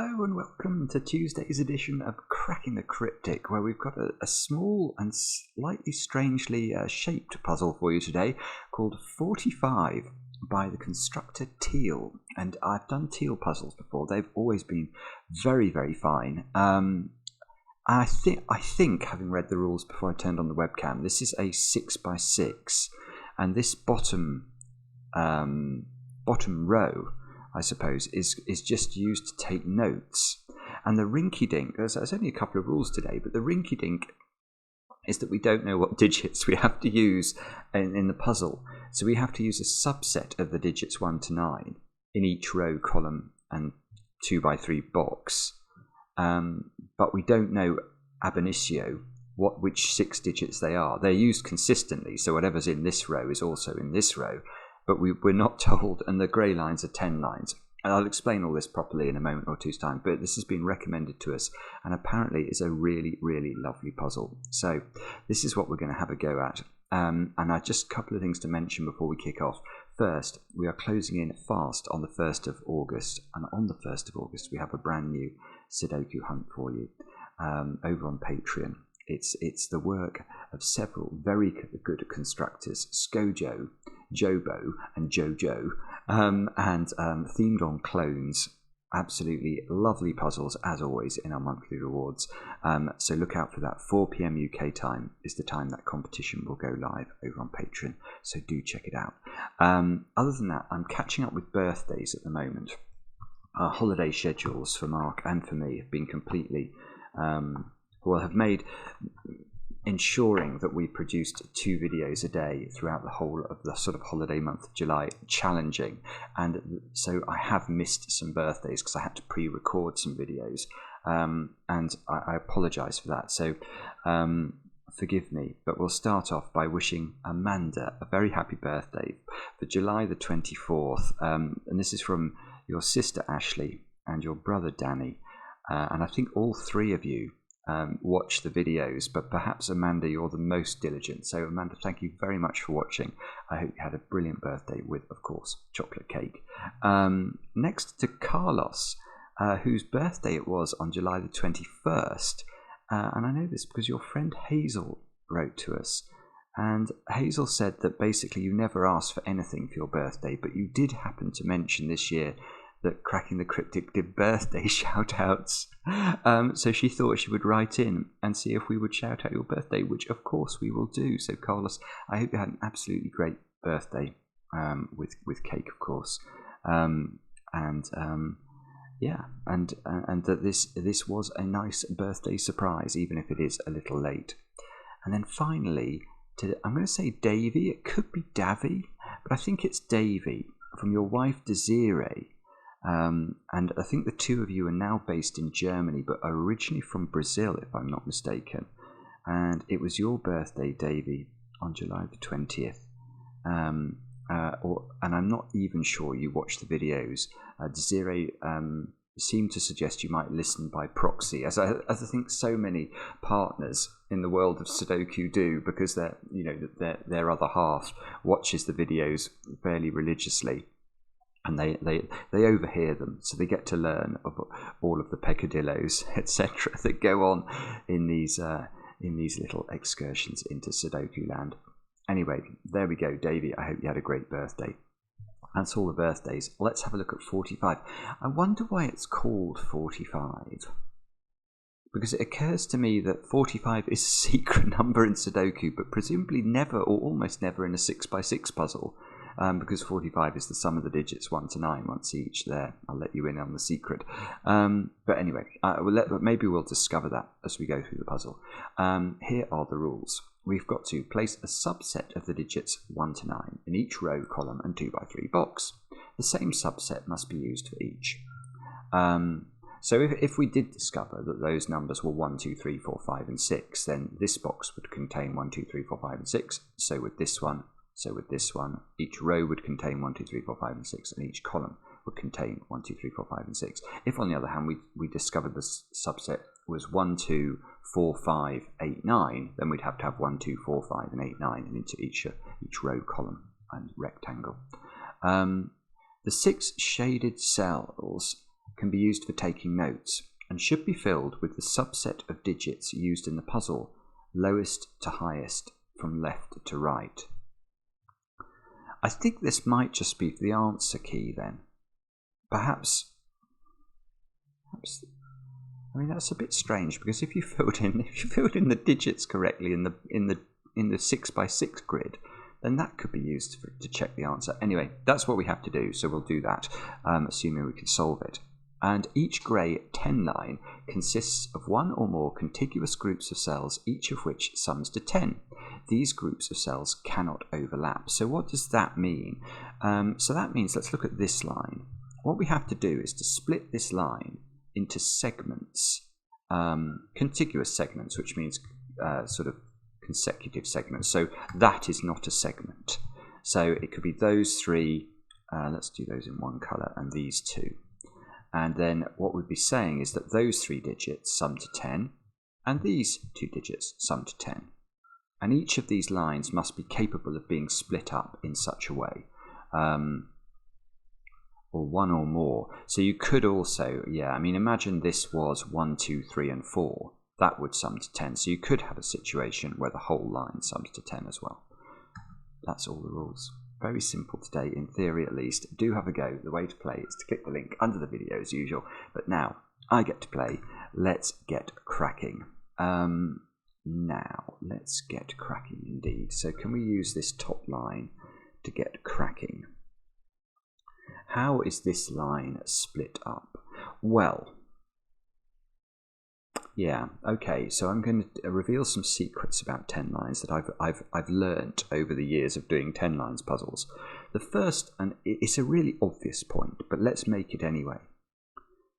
Hello and welcome to Tuesday's edition of Cracking the Cryptic, where we've got a small and slightly strangely shaped puzzle for you today called 45 by the constructor Teal. And I've done Teal puzzles before. They've always been very, very fine. I think, having read the rules before I turned on the webcam, this is a 6x6, and this bottom row, I suppose, is just used to take notes. And the rinky-dink, there's only a couple of rules today, but the rinky-dink is that we don't know what digits we have to use in the puzzle. So we have to use a subset of the digits 1 to 9 in each row, column, and 2x3 box. But we don't know ab initio which 6 digits they are. They're used consistently, so whatever's in this row is also in this row. But we're not told, and the grey lines are 10 lines. And I'll explain all this properly in a moment or two's time, but this has been recommended to us, and apparently is a really, really lovely puzzle. So this is what we're going to have a go at. And just a couple of things to mention before we kick off. First, we are closing in fast on the 1st of August, and on the 1st of August we have a brand new Sudoku Hunt for you over on Patreon. It's the work of several very good constructors, Skojo, Jobo and Jojo, and themed on clones. Absolutely lovely puzzles, as always, in our monthly rewards. So look out for that. 4 PM UK time is the time that competition will go live over on Patreon, so do check it out. Other than that, I'm catching up with birthdays at the moment. Our holiday schedules for Mark and for me have been completely... have made ensuring that we produced 2 videos a day throughout the whole of the sort of holiday month of July challenging, and so I have missed some birthdays because I had to pre-record some videos, and I apologise for that, so forgive me. But we'll start off by wishing Amanda a very happy birthday for July the 24th, and this is from your sister Ashley and your brother Danny, and I think all 3 of you watch the videos, but perhaps Amanda, you're the most diligent. So Amanda, thank you very much for watching. I hope you had a brilliant birthday with, of course, chocolate cake. Next to Carlos, whose birthday it was on July the 21st, and I know this because your friend Hazel wrote to us, and Hazel said that basically you never asked for anything for your birthday, but you did happen to mention this year that Cracking the Cryptic did birthday shout-outs. So she thought she would write in and see if we would shout out your birthday, which of course we will do. So Carlos, I hope you had an absolutely great birthday, with cake, of course. And that this was a nice birthday surprise, even if it is a little late. And then finally, I'm going to say Davy. It could be Davy, but I think it's Davy, from your wife Desiree. And I think the 2 of you are now based in Germany, but are originally from Brazil, if I'm not mistaken. And it was your birthday, Davy, on July the 20th. And I'm not even sure you watched the videos. Desiree seemed to suggest you might listen by proxy, as I think so many partners in the world of Sudoku do, because their other half watches the videos fairly religiously. And they overhear them, so they get to learn of all of the peccadillos, etc., that go on in these little excursions into Sudoku land. Anyway, there we go, Davey. I hope you had a great birthday. That's all the birthdays. Let's have a look at 45. I wonder why it's called 45. Because it occurs to me that 45 is a secret number in Sudoku, but presumably never or almost never in a 6x6 puzzle. Because 45 is the sum of the digits 1 to 9 once each. There, I'll let you in on the secret. But anyway, maybe we'll discover that as we go through the puzzle. Here are the rules. We've got to place a subset of the digits 1 to 9 in each row, column, and 2x3 box. The same subset must be used for each. So if we did discover that those numbers were 1, 2, 3, 4, 5, and 6, then this box would contain 1, 2, 3, 4, 5, and 6. So would this one. So with this one, each row would contain 1, 2, 3, 4, 5, and 6, and each column would contain 1, 2, 3, 4, 5, and 6. If, on the other hand, we discovered the subset was 1, 2, 4, 5, 8, 9, then we'd have to have 1, 2, 4, 5, and 8, 9 into each row, column, and rectangle. The 6 shaded cells can be used for taking notes and should be filled with the subset of digits used in the puzzle, lowest to highest from left to right. I think this might just be the answer key then. Perhaps I mean, that's a bit strange, because if you filled in the digits correctly in the 6x6 grid, then that could be used to check the answer. Anyway, that's what we have to do, so we'll do that, assuming we can solve it. And each grey 10 line consists of one or more contiguous groups of cells, each of which sums to 10. These groups of cells cannot overlap. So what does that mean? So that means, let's look at this line. What we have to do is to split this line into segments, contiguous segments, which means sort of consecutive segments. So that is not a segment. So it could be those three, let's do those in one colour, and these two. And then what we'd be saying is that those 3 digits sum to 10, and these 2 digits sum to 10. And each of these lines must be capable of being split up in such a way, or one or more. So you could also, I mean, imagine this was 1, 2, 3, and 4. That would sum to 10. So you could have a situation where the whole line sums to 10 as well. That's all the rules. Very simple today, in theory at least. Do have a go. The way to play is to click the link under the video as usual. But now, I get to play. Let's get cracking. Now, let's get cracking indeed. So can we use this top line to get cracking? How is this line split up? Well, okay, so I'm going to reveal some secrets about 10 lines that I've learnt over the years of doing 10 lines puzzles. The first, and it's a really obvious point, but let's make it anyway.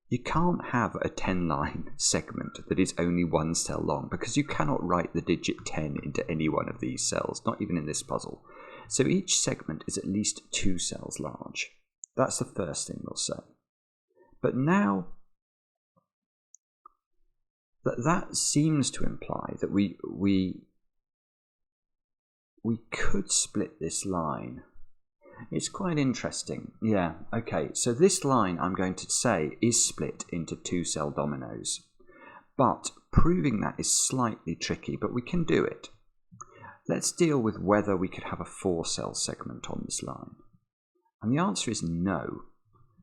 You can't have a 10 line segment that is only one cell long, because you cannot write the digit 10 into any one of these cells, not even in this puzzle. So each segment is at least 2 cells large. That's the first thing we'll say. But now, that seems to imply that we could split this line. It's quite interesting. Okay, so this line, I'm going to say, is split into 2 cell dominoes. But proving that is slightly tricky, but we can do it. Let's deal with whether we could have a 4 cell segment on this line. And the answer is no.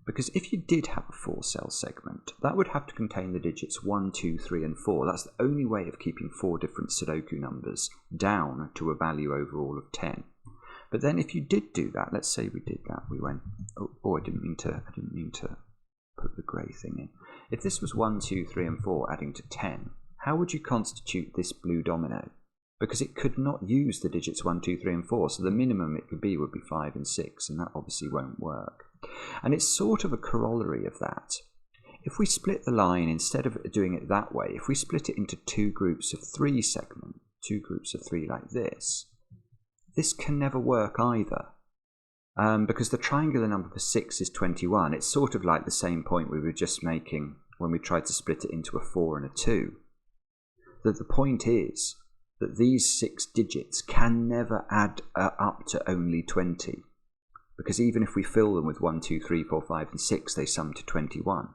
Because if you did have a 4 cell segment, that would have to contain the digits 1, 2, 3, and 4. That's the only way of keeping 4 different Sudoku numbers down to a value overall of 10. But then if you did do that, let's say we did that, we went, I didn't mean to put the grey thing in. If this was 1, 2, 3, and 4 adding to 10, how would you constitute this blue domino? Because it could not use the digits 1, 2, 3, and 4, so the minimum it could be would be 5 and 6, and that obviously won't work. And it's sort of a corollary of that. If we split the line, instead of doing it that way, if we split it into 2 groups of 3 segments, 2 groups of 3 like this can never work either. Because the triangular number for 6 is 21. It's sort of like the same point we were just making when we tried to split it into a 4 and a 2. That the point is that these 6 digits can never add up to only 20. Because even if we fill them with 1, 2, 3, 4, 5, and 6, they sum to 21.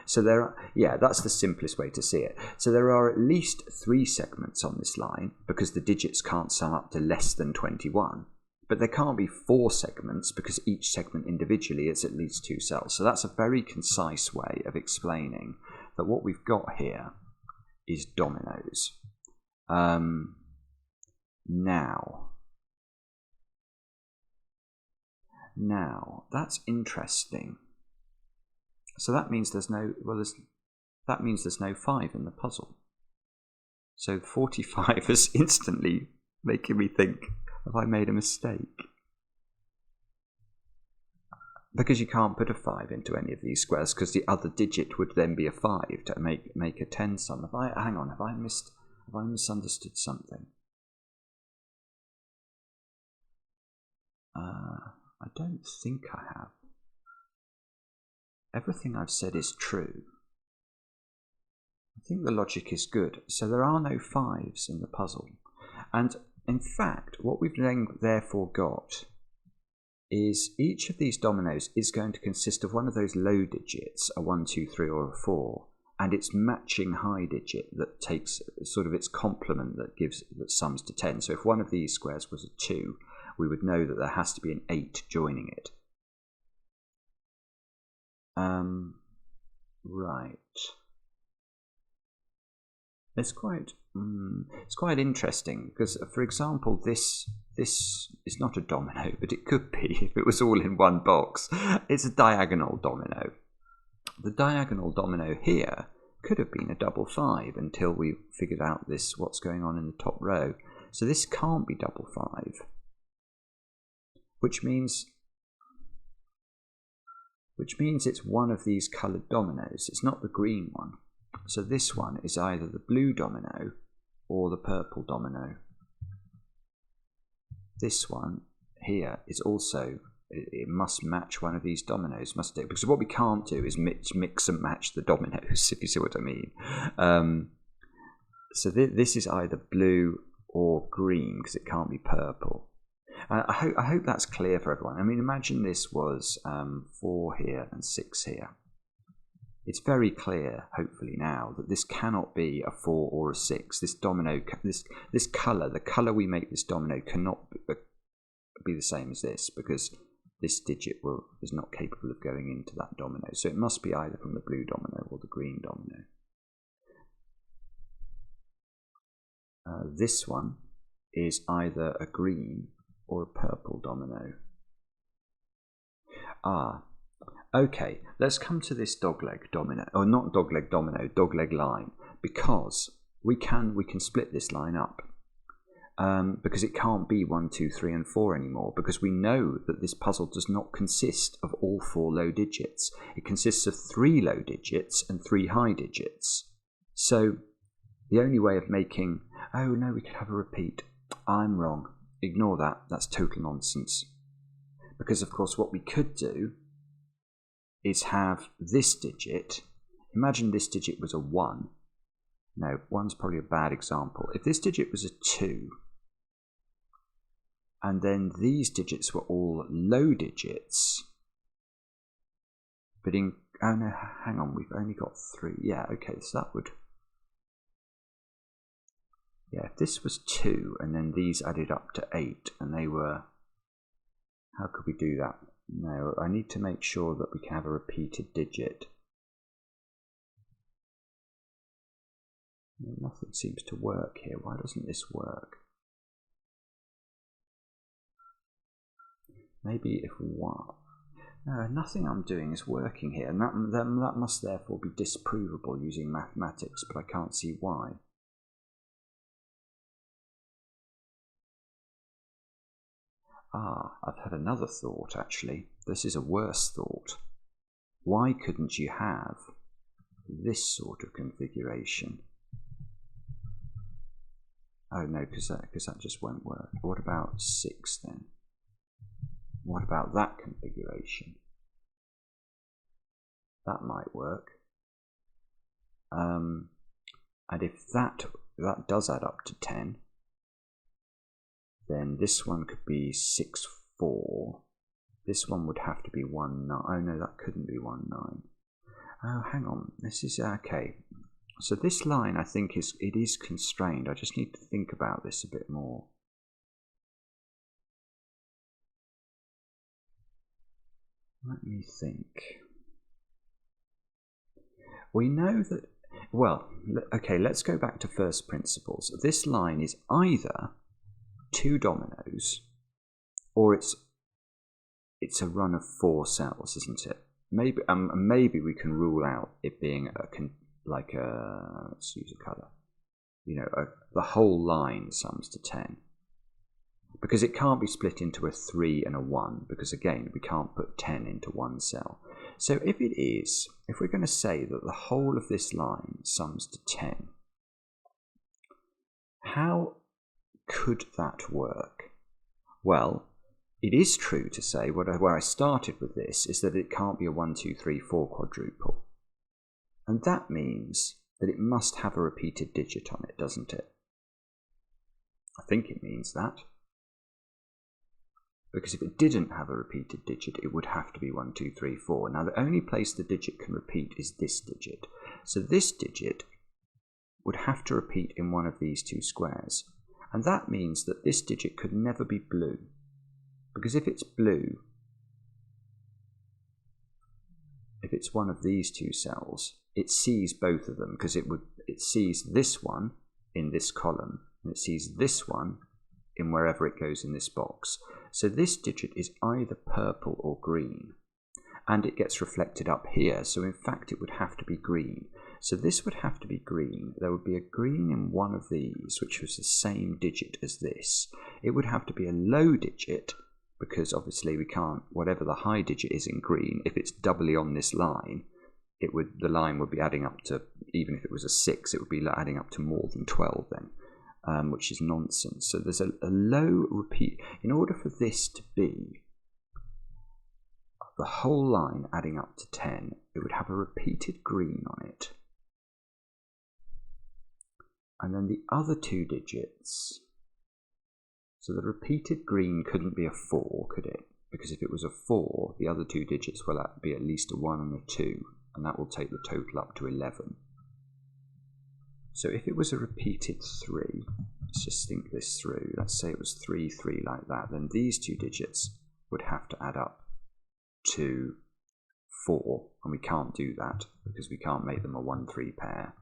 So there are, that's the simplest way to see it. So there are at least 3 segments on this line, because the digits can't sum up to less than 21. But there can't be 4 segments, because each segment individually is at least 2 cells. So that's a very concise way of explaining that what we've got here is dominoes. Now, that's interesting. So that means there's no 5 in the puzzle. So 45 is instantly making me think, have I made a mistake? Because you can't put a 5 into any of these squares, because the other digit would then be a 5 to make a 10 sum. Hang on, have I misunderstood something? I don't think I have. Everything I've said is true. I think the logic is good. So there are no 5s in the puzzle. And in fact, what we've then therefore got is each of these dominoes is going to consist of one of those low digits, a 1, 2, 3 or a 4, and its matching high digit that takes sort of its complement that sums to 10. So if one of these squares was a 2, we would know that there has to be an 8 joining it. Right. It's quite interesting because, for example, this is not a domino, but it could be if it was all in one box. It's a diagonal domino. The diagonal domino here could have been a double 5 until we figured out what's going on in the top row. So this can't be double 5, which means it's one of these coloured dominoes. It's not the green one. So this one is either the blue domino or the purple domino. This one here is also, it must match one of these dominoes, must it? Because what we can't do is mix and match the dominoes, if you see what I mean. So this is either blue or green because it can't be purple. I hope that's clear for everyone. I mean, imagine this was 4 here and 6 here. It's very clear, hopefully now, that this cannot be a 4 or a 6. This domino, this colour, the colour we make this domino cannot be the same as this, because this digit is not capable of going into that domino. So it must be either from the blue domino or the green domino. This one is either a green or a purple domino. Okay, let's come to this dogleg domino, or not dogleg domino, dogleg line, because we can split this line up, because it can't be 1, 2, 3 and 4 anymore, because we know that this puzzle does not consist of all 4 low digits. It consists of 3 low digits and 3 high digits. So the only way of making, oh no, we could have a repeat. I'm wrong. Ignore that. That's total nonsense. Because of course what we could do is have this digit. Imagine this digit was a 1. No, 1's probably a bad example. If this digit was a 2, and then these digits were all low digits, but oh no, hang on, we've only got 3. Yeah, okay, so that would, yeah, if this was 2 and then these added up to 8 and they were, how could we do that? No, I need to make sure that we can have a repeated digit. Nothing seems to work here. Why doesn't this work? Maybe if 1... No, nothing I'm doing is working here, and that must therefore be disprovable using mathematics, but I can't see why. I've had another thought, actually. This is a worse thought. Why couldn't you have this sort of configuration? Oh no, because that just won't work. What about 6 then? What about that configuration? That might work. And if that does add up to 10, then this one could be 6, 4. This one would have to be 1, 9. Oh no, that couldn't be 1, 9. Oh, hang on. This is okay. So this line, I think, is constrained. I just need to think about this a bit more. Let me think. We know that, well, okay, let's go back to first principles. This line is either 2 dominoes, or it's a run of 4 cells, isn't it? Maybe we can rule out it being let's use a colour. You know, the whole line sums to 10. Because it can't be split into a 3 and a 1, because again, we can't put 10 into one cell. So if we're going to say that the whole of this line sums to 10, how could that work? Well, it is true to say, where I started with this, is that it can't be a 1, 2, 3, 4 quadruple. And that means that it must have a repeated digit on it, doesn't it? I think it means that. because if it didn't have a repeated digit, it would have to be 1, 2, 3, 4. Now, the only place the digit can repeat is this digit. So this digit would have to repeat in one of these two squares. And that means that this digit could never be blue. Because if it's blue, if it's one of these two cells, it sees both of them, because it sees this one in this column, and it sees this one in wherever it goes in this box. So this digit is either purple or green, and it gets reflected up here, so in fact it would have to be green. So this would have to be green. There would be a green in one of these, which was the same digit as this. It would have to be a low digit, because obviously we can't, whatever the high digit is in green, if it's doubly on this line, the line would be adding up to, even if it was a 6, it would be adding up to more than 12 then, which is nonsense. So there's a low repeat. In order for this to be the whole line adding up to 10, it would have a repeated green on it. And then the other two digits, so the repeated green couldn't be a 4, could it? Because if it was a 4, the other two digits will be at least a 1 and a 2, and that will take the total up to 11. So if it was a repeated 3, let's just think this through, let's say it was 3, 3 like that, then these two digits would have to add up to 4, and we can't do that because we can't make them a 1, 3 pair.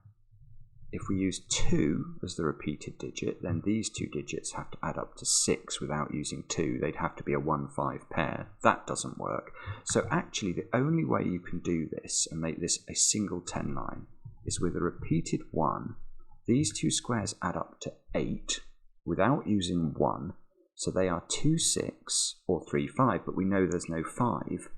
If we use 2 as the repeated digit, then these two digits have to add up to 6 without using 2. They'd have to be a 1, 5 pair. That doesn't work. So actually the only way you can do this and make this a single 10 line is with a repeated 1. These two squares add up to 8 without using 1. So they are 2, 6 or 3, 5, but we know there's no 5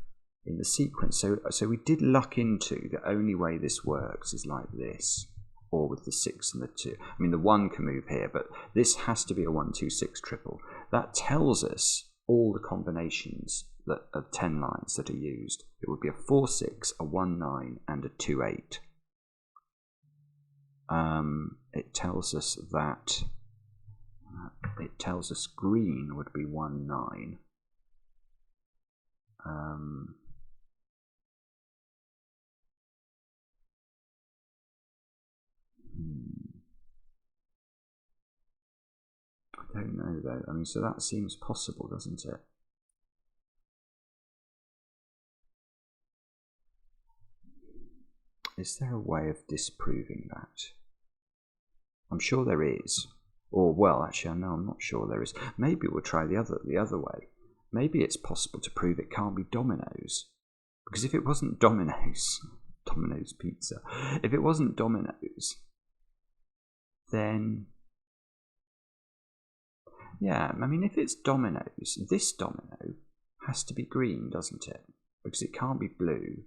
in the sequence. So we did luck into the only way this works is like this, or with the 6 and the 2. I mean, the 1 can move here, but this has to be a 1, 2, 6 triple. That tells us all the combinations of 10 lines that are used. It would be a 4, 6, a 1, 9, and a 2, 8. It tells us that green would be 1, 9. I don't know though. I mean, so that seems possible, doesn't it? Is there a way of disproving that? I'm sure there is. Or, well, actually, no, I'm not sure there is. Maybe we'll try the other way. Maybe it's possible to prove it can't be Domino's. Because if it wasn't Domino's pizza, if it wasn't Domino's, then, yeah, I mean, if it's Domino's, this domino has to be green, doesn't it? Because it can't be blue,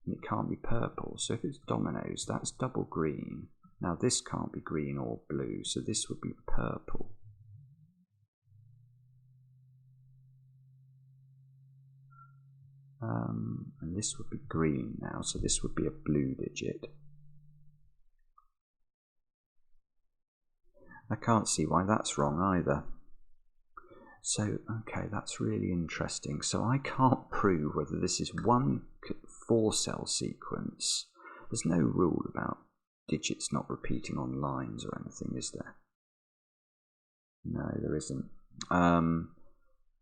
and it can't be purple. So if it's Domino's, that's double green. Now this can't be green or blue, so this would be purple. And this would be green now, so this would be a blue digit. I can't see why that's wrong either. So, okay, that's really interesting. So I can't prove whether this is one 4-cell sequence. There's no rule about digits not repeating on lines or anything, is there? No, there isn't.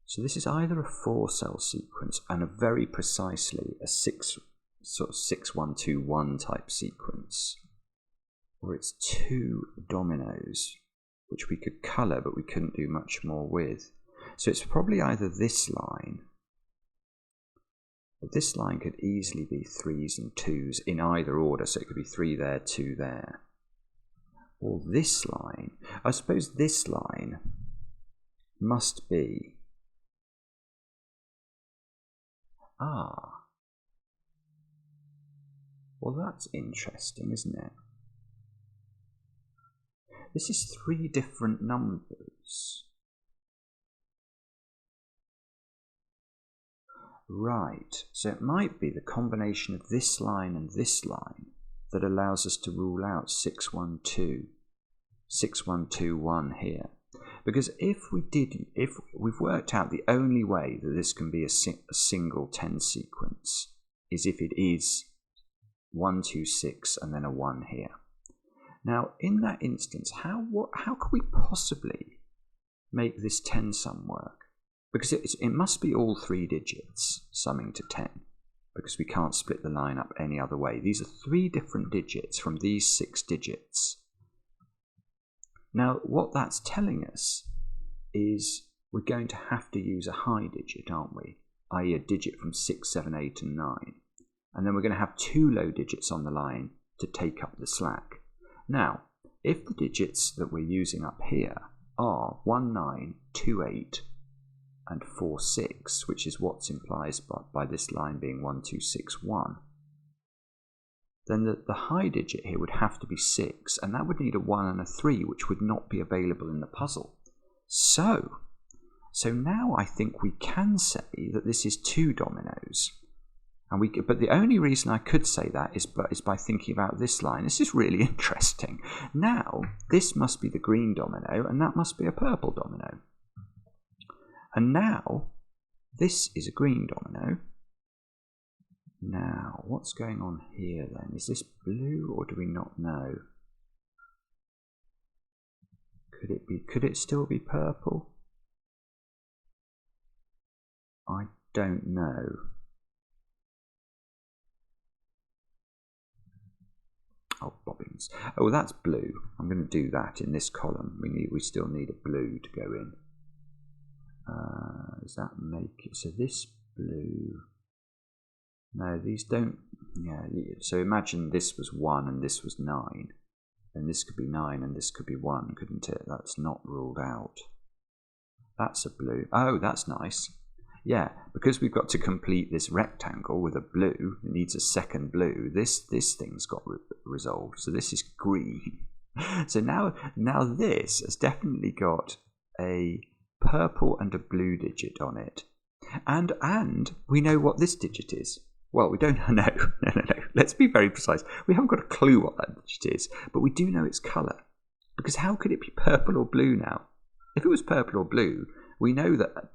So this is either a 4-cell sequence and a very precisely a 6-1-2-1 type sequence, or it's 2 dominoes, which we could colour but we couldn't do much more with. So it's probably either this line, but this line could easily be 3s and 2s in either order, so it could be 3 there, 2 there. Or this line, I suppose this line must be, well that's interesting, isn't it? This is 3 different numbers. Right, so it might be the combination of this line and this line that allows us to rule out 6-1-2, 6-1-2-1 here. Because if we've worked out the only way that this can be a single 10 sequence is if it is 1, 2, 6 and then a 1 here. Now, in that instance, how could we possibly make this 10 sum work? Because it must be all 3 digits summing to 10, because we can't split the line up any other way. These are 3 different digits from these 6 digits. Now, what that's telling us is we're going to have to use a high digit, aren't we? i.e. a digit from 6, 7, 8 and 9. And then we're going to have 2 low digits on the line to take up the slack. Now, if the digits that we're using up here are 1, 9, 2, 8 and 4, 6, which is what's implied by this line being 1, 2, 6, 1, then the high digit here would have to be 6, and that would need a 1 and a 3, which would not be available in the puzzle. So now I think we can say that this is 2 dominoes. But the only reason I could say that is by thinking about this line. This is really interesting. Now, this must be the green domino, and that must be a purple domino. And now, this is a green domino. Now, what's going on here then? Is this blue, or do we not know? Could it still be purple? I don't know. Oh, bobbins. Oh, that's blue. I'm going to do that in this column. We still need a blue to go in. Does that make it? So this blue. No, these don't. Yeah. So imagine this was 1 and this was 9. And this could be 9 and this could be 1, couldn't it? That's not ruled out. That's a blue. Oh, that's nice. Yeah, because we've got to complete this rectangle with a blue, it needs a second blue. This thing's got resolved. So this is green. So now this has definitely got a purple and a blue digit on it. And we know what this digit is. Well, we don't know. No. Let's be very precise. We haven't got a clue what that digit is, but we do know its colour. Because how could it be purple or blue now? If it was purple or blue, we know that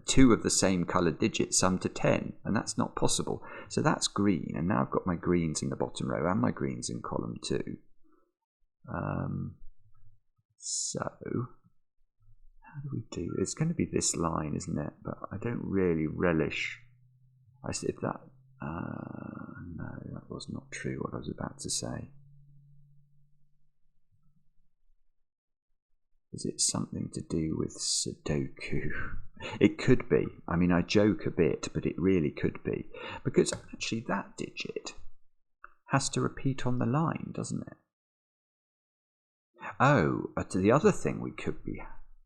2 of the same coloured digits sum to 10, and that's not possible. So that's green, and now I've got my greens in the bottom row and my greens in column 2. So, how do we do? It's going to be this line, isn't it? But I don't really relish. I said that. No, that was not true. What I was about to say. Is it something to do with Sudoku? It could be. I mean, I joke a bit, but it really could be. Because actually that digit has to repeat on the line, doesn't it? Oh, the other thing we could be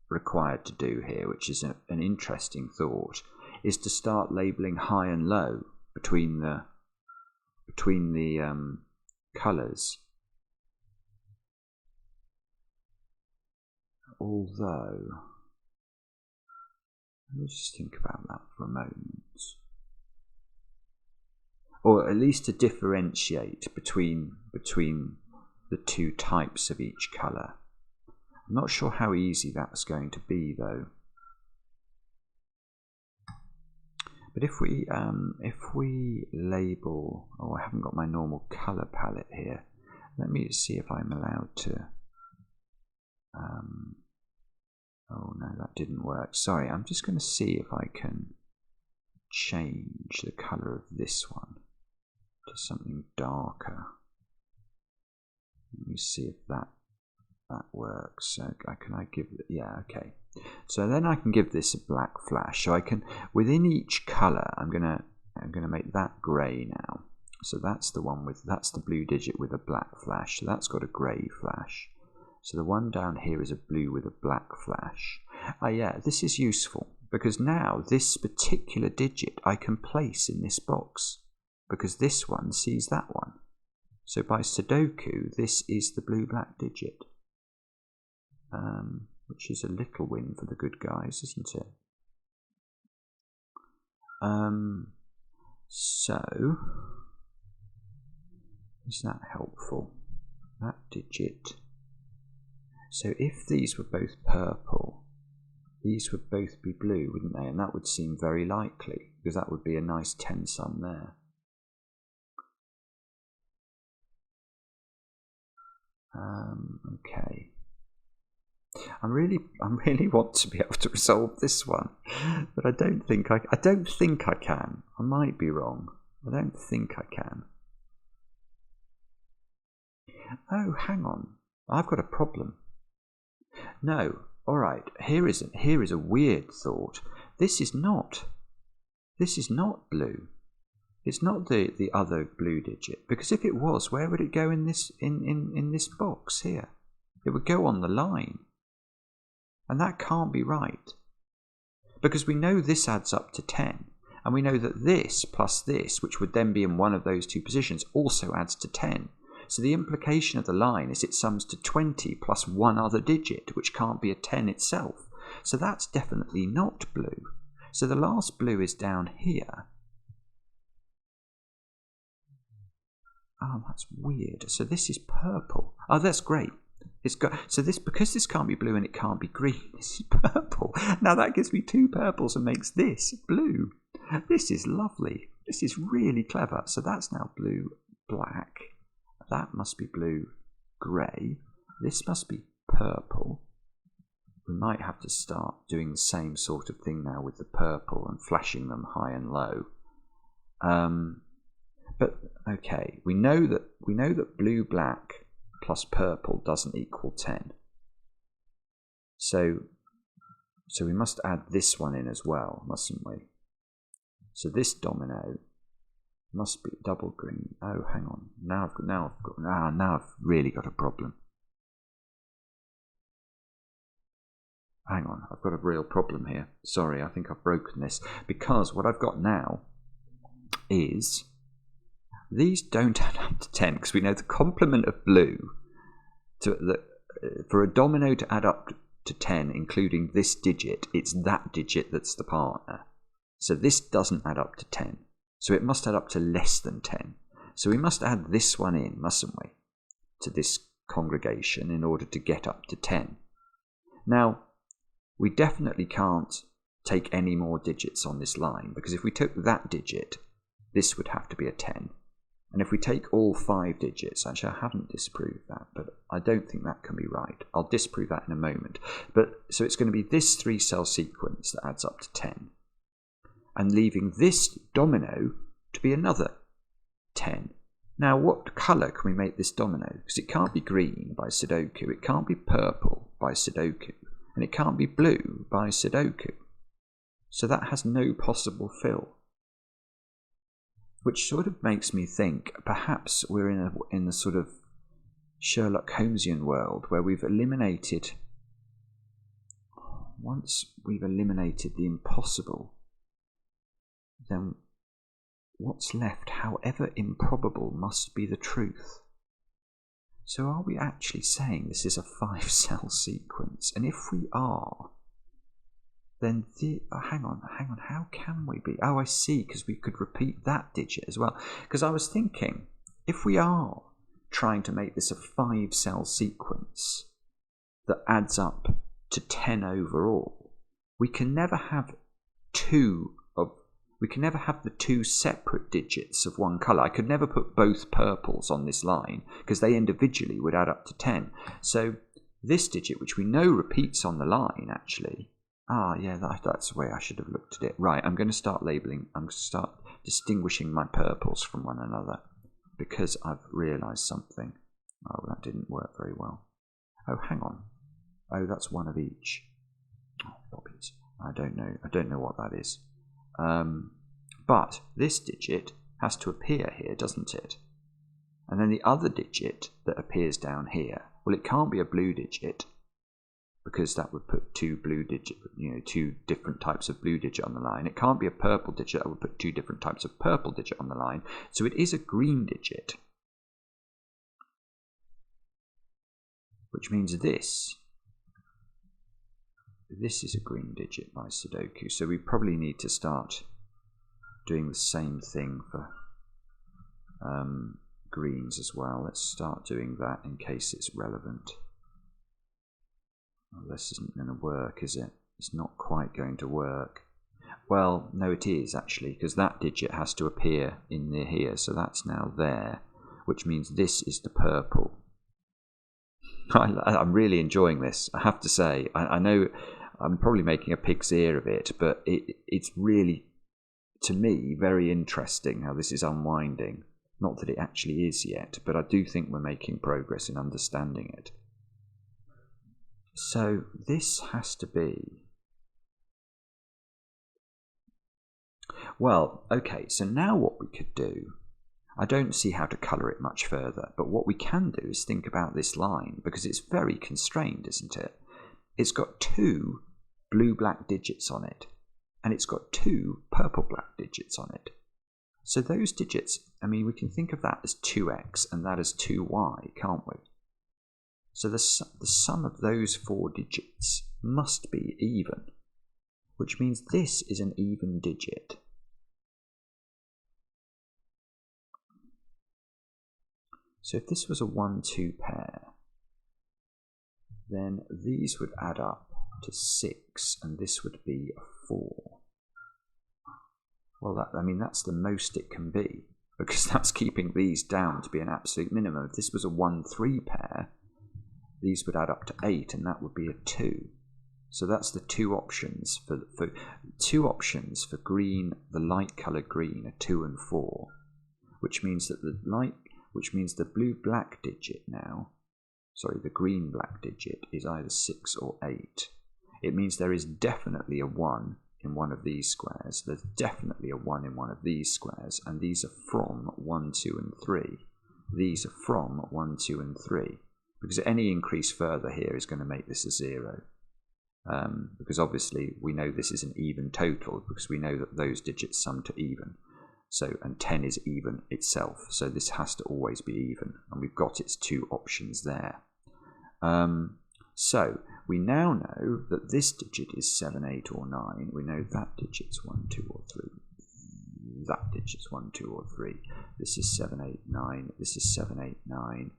required to do here, which is an interesting thought, is to start labelling high and low between the colours. Although, let's just think about that for a moment. Or at least to differentiate between the 2 types of each colour. I'm not sure how easy that's going to be though. But if we label, oh, I haven't got my normal colour palette here. Let me see if I'm allowed to. Oh no, that didn't work. Sorry, I'm just going to see if I can change the colour of this one to something darker. Let me see if that works. So can I give it? Yeah, okay. So then I can give this a black flash. So I can, within each colour, I'm gonna make that grey now. So that's the one that's the blue digit with a black flash. So that's got a grey flash. So the one down here is a blue with a black flash. Yeah, this is useful because now this particular digit I can place in this box because this one sees that one. So by Sudoku, this is the blue-black digit, which is a little win for the good guys, isn't it? So, is that helpful? That digit. So if these were both purple, these would both be blue, wouldn't they? And that would seem very likely, because that would be a nice 10 sum there. Okay. I really want to be able to resolve this one, but I don't think I can. I might be wrong. I don't think I can. Oh, hang on. I've got a problem. No. All right. Here is a weird thought. This is not blue. It's not the other blue digit, because if it was, where would it go in this in this box here? It would go on the line. And that can't be right. Because we know this adds up to 10. And we know that this plus this, which would then be in one of those two positions, also adds to 10. So the implication of the line is it sums to 20 plus one other digit, which can't be a 10 itself. So that's definitely not blue. So the last blue is down here. Oh, that's weird. So this is purple. Oh, that's great. It's got, so this, because this can't be blue and it can't be green, this is purple. Now that gives me two purples and makes this blue. This is lovely. This is really clever. So that's now blue, black. That must be blue, grey. This must be purple. We might have to start doing the same sort of thing now with the purple and flashing them high and low. But okay, we know that blue, black plus purple doesn't equal 10. So we must add this one in as well, mustn't we? So this domino must be double green. Oh, hang on. Now I've really got a problem. Hang on, I've got a real problem here. Sorry, I think I've broken this, because what I've got now is these don't add up to 10, because we know the complement of blue for a domino to add up to 10, including this digit, it's that digit that's the partner. So this doesn't add up to 10. So it must add up to less than 10. So we must add this one in, mustn't we, to this congregation in order to get up to 10. Now, we definitely can't take any more digits on this line, because if we took that digit, this would have to be a 10. And if we take all 5 digits, actually I haven't disproved that, but I don't think that can be right. I'll disprove that in a moment. But so it's going to be this 3-cell sequence that adds up to 10. And leaving this domino to be another 10. Now what colour can we make this domino? Because it can't be green by Sudoku, it can't be purple by Sudoku, and it can't be blue by Sudoku. So that has no possible fill. Which sort of makes me think perhaps we're in the sort of Sherlock Holmesian world where we've eliminated, once we've eliminated the impossible, then what's left, however improbable, must be the truth. So are we actually saying this is a 5-cell sequence? And if we are, then hang on, how can we be? Oh, I see, because we could repeat that digit as well. Because I was thinking, if we are trying to make this a 5-cell sequence that adds up to 10 overall, we can never have the two separate digits of one colour. I could never put both purples on this line, because they individually would add up to 10. So this digit, which we know repeats on the line, actually, yeah, that's the way I should have looked at it. Right, I'm going to start labelling, I'm going to start distinguishing my purples from one another, because I've realised something. Oh, that didn't work very well. Oh, hang on. Oh, that's one of each. Oh, bobbies. I don't know what that is. But this digit has to appear here, doesn't it? And then the other digit that appears down here, well, it can't be a blue digit, because that would put two different types of blue digit on the line. It can't be a purple digit, that would put 2 different types of purple digit on the line. So it is a green digit, which means this is a green digit by Sudoku. So we probably need to start doing the same thing for greens as well. Let's start doing that in case it's relevant. Oh, this isn't going to work, is it? It's not quite going to work. Well, no, it is actually, because that digit has to appear in near here, so that's now there, which means this is the purple. I'm really enjoying this, I have to say. I know I'm probably making a pig's ear of it, but it's really, to me, very interesting how this is unwinding. Not that it actually is yet, but I do think we're making progress in understanding it. So this has to be... Well, okay, so now what we could do, I don't see how to colour it much further, but what we can do is think about this line, because it's very constrained, isn't it? It's got 2 blue-black digits on it, and it's got 2 purple-black digits on it. So those digits, I mean, we can think of that as 2x and that as 2y, can't we? So the sum of those 4 digits must be even, which means this is an even digit. So if this was a 1-2 pair, then these would add up to 6, and this would be a 4. Well, I mean, that's the most it can be, because that's keeping these down to be an absolute minimum. If this was a 1-3 pair, these would add up to 8, and that would be a 2. So that's the 2 options for green. The light colour green are 2 and 4, which means that the blue-black digit now, sorry, the green-black digit is either 6 or 8. It means there is definitely a 1 in one of these squares. There's definitely a 1 in one of these squares, and these are from 1, 2, and 3. These are from 1, 2, and 3, because any increase further here is going to make this a 0. Because obviously we know this is an even total, because we know that those digits sum to even. So, and 10 is even itself, so this has to always be even, and we've got its 2 options there. So we now know that this digit is 7, 8, or 9. We know that digit's 1, 2, or 3. That digit's 1, 2, or 3. This is 7, 8, 9. This is 7, 8, 9.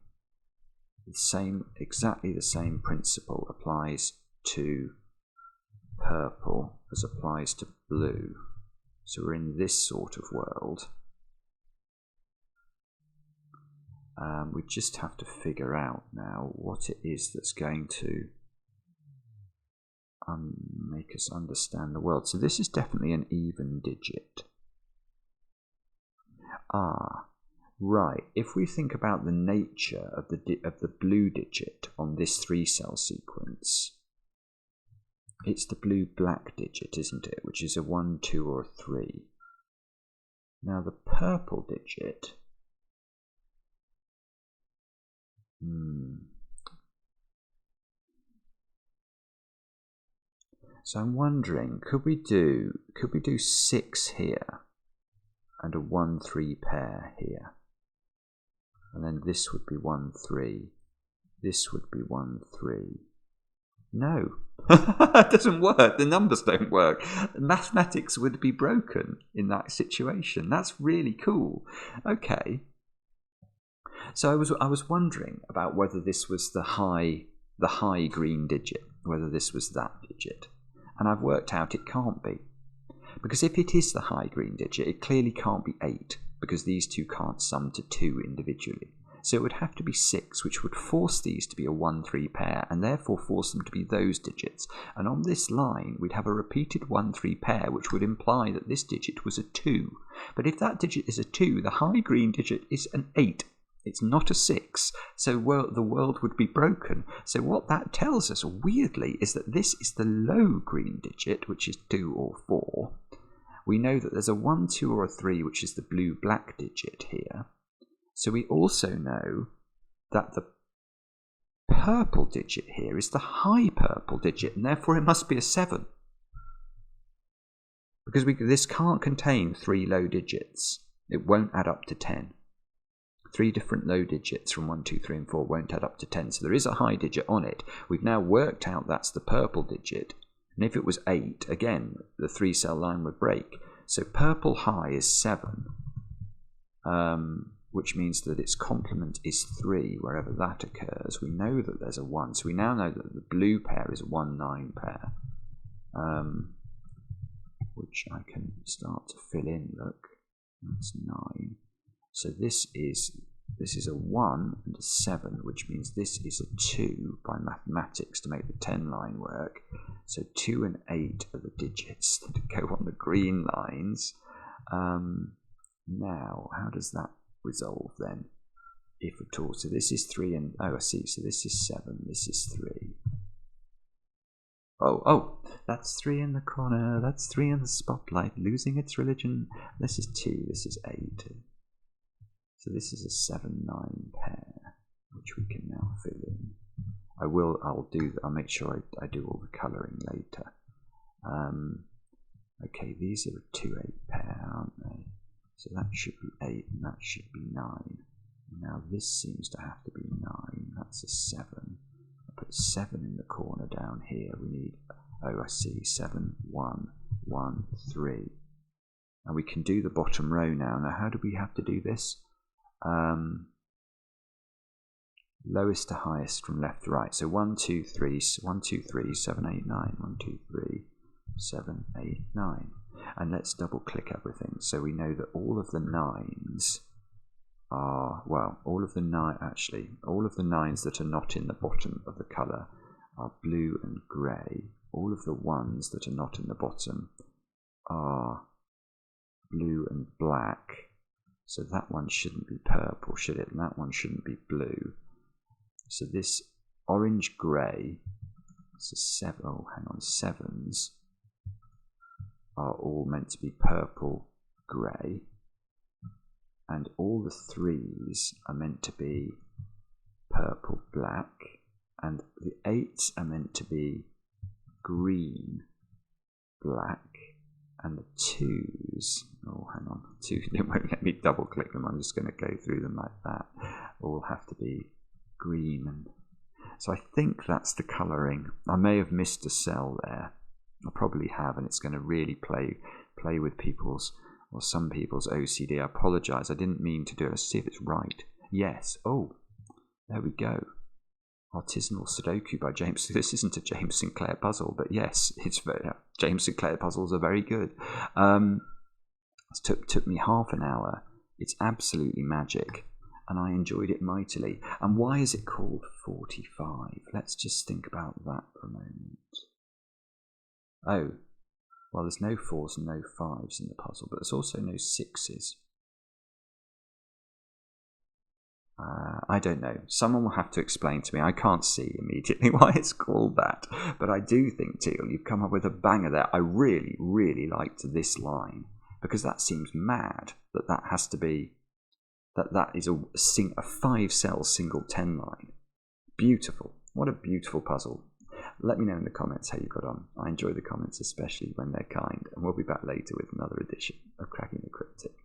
Exactly the same principle applies to purple as applies to blue. So we're in this sort of world. We just have to figure out now what it is that's going to make us understand the world. So this is definitely an even digit. Right. If we think about the nature of the blue digit on this 3-cell sequence, it's the blue-black digit, isn't it? Which is a 1, 2, or 3. Now the purple digit... So I'm wondering, could we do 6 here and a 1, 3 pair here? And then this would be 1, 3. This would be 1, 3. No, it doesn't work. The numbers don't work. Mathematics would be broken in that situation. That's really cool. Okay. So I was wondering about whether this was the high green digit, whether this was that digit. And I've worked out it can't be. Because if it is the high green digit, it clearly can't be 8, because these two can't sum to 2 individually. So it would have to be 6, which would force these to be a 1, 3 pair, and therefore force them to be those digits. And on this line, we'd have a repeated 1, 3 pair, which would imply that this digit was a 2. But if that digit is a 2, the high green digit is an 8. It's not a 6, so the world would be broken. So what that tells us, weirdly, is that this is the low green digit, which is 2 or 4. We know that there's a 1, 2, or a 3, which is the blue-black digit here. So we also know that the purple digit here is the high purple digit, and therefore it must be a 7. Because this can't contain 3 low digits. It won't add up to 10. 3 different low digits from 1, 2, 3, and 4 won't add up to 10. So there is a high digit on it. We've now worked out that's the purple digit. And if it was 8, again, the 3-cell line would break. So purple high is 7, which means that its complement is 3 wherever that occurs. We know that there's a 1. So we now know that the blue pair is a 1, 9 pair. which I can start to fill in. Look, that's 9. So this is a 1 and a 7, which means this is a 2 by mathematics to make the 10 line work. So 2 and 8 are the digits that go on the green lines. Now, how does that resolve then, if at all? So this is 3 and, oh, I see, so this is 7, this is 3. Oh, that's 3 in the corner, that's 3 in the spotlight, losing its religion. This is 2, this is 8. So this is a 7-9 pair, which we can now fill in. I'll make sure I do all the colouring later. Okay, these are a 2-8 pair, aren't they? So that should be 8 and that should be 9. Now this seems to have to be 9, that's a 7. I'll put 7 in the corner down here. We need, oh I see, 7, 1, 1, 3. And we can do the bottom row now. Now how do we have to do this? Lowest to highest from left to right. So 1, 2, 3, 1, 2, 3, 7, 8, 9, 1, 2, 3, 7, 8, 9. And let's double click everything so we know that all of the 9s are, well, all of the 9s that are not in the bottom of the colour are blue and grey. All of the 1s that are not in the bottom are blue and black. So that one shouldn't be purple, should it? And that one shouldn't be blue. So this orange grey, so 7s are all meant to be purple grey. And all the 3s are meant to be purple black. And the 8s are meant to be green black. And the 2s, oh hang on, 2, it won't let me double click them, I'm just going to go through them like that, all have to be green. And so I think that's the colouring. I may have missed a cell there, I probably have, and it's going to really play with people's, or some people's OCD. I apologise, I didn't mean to do it. Let's see if it's right. Yes, oh, there we go. Artisanal Sudoku by James. This isn't a James Sinclair puzzle, but yes, it's James Sinclair puzzles are very good. It took me half an hour. It's absolutely magic, and I enjoyed it mightily. And why is it called 45? Let's just think about that for a moment. Oh, well, there's no 4s and no 5s in the puzzle, but there's also no 6s. I don't know. Someone will have to explain to me. I can't see immediately why it's called that. But I do think, Teal, you've come up with a banger there. I really, really liked this line, because that seems mad that has to be, that is a 5-cell single 10 line. Beautiful. What a beautiful puzzle. Let me know in the comments how you got on. I enjoy the comments, especially when they're kind. And we'll be back later with another edition of Cracking the Cryptic.